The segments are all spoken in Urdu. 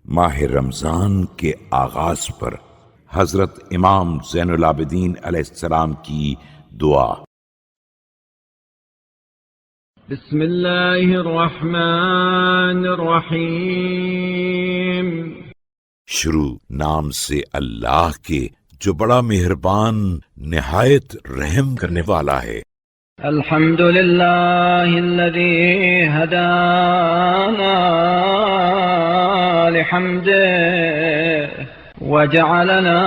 ماہ رمضان کے آغاز پر حضرت امام زین العابدین علیہ السلام کی دعا۔ بسم اللہ الرحمن الرحیم۔ شروع نام سے اللہ کے جو بڑا مہربان نہایت رحم کرنے والا ہے۔ الحمد للہ الذی ہدانا لحمده وجعلنا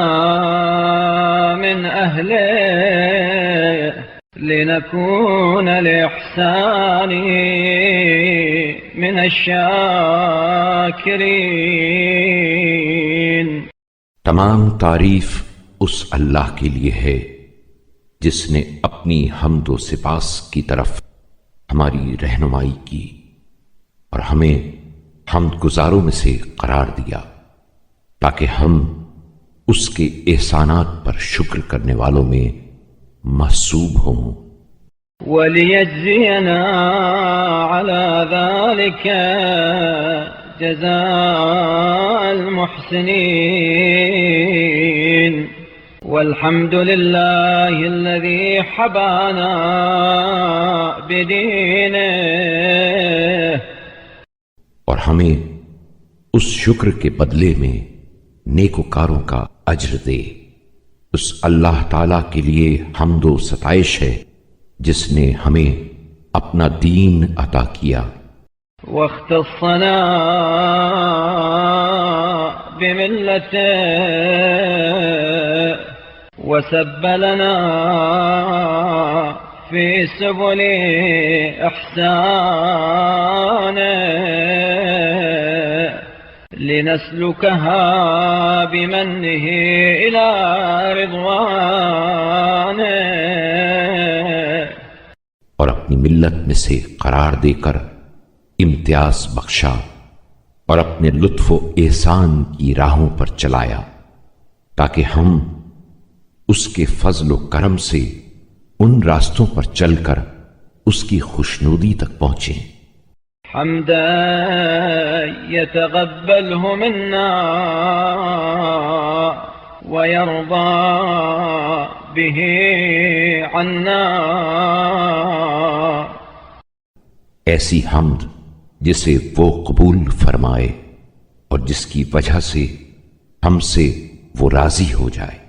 من اہلہ لنكون لإحسانه من الشاکرین۔ تمام تعریف اس اللہ کے لیے ہے جس نے اپنی حمد و سپاس کی طرف ہماری رہنمائی کی اور ہمیں حمد گزاروں میں سے قرار دیا تاکہ ہم اس کے احسانات پر شکر کرنے والوں میں محسوب ہوں۔ وَلِيَجْزِيَنَا عَلَى ذَلِكَ جَزَاءَ الْمُحْسِنِينَ والحمد للہ الذی حبانا بدینہ۔ اور ہمیں اس شکر کے بدلے میں نیکوکاروں کا اجر دے۔ اس اللہ تعالیٰ کے لیے حمد و ستائش ہے جس نے ہمیں اپنا دین عطا کیا۔ واختصنا بملته وسب لنا في سبل إحسانه لنسلكها بمنه إلى رضوانه۔ اور اپنی ملت میں سے قرار دے کر امتیاز بخشا اور اپنے لطف و احسان کی راہوں پر چلایا تاکہ ہم اس کے فضل و کرم سے ان راستوں پر چل کر اس کی خوشنودی تک پہنچیں۔ حمدا يتقبله منا ويرضى به عنا۔ ایسی حمد جسے وہ قبول فرمائے اور جس کی وجہ سے ہم سے وہ راضی ہو جائے۔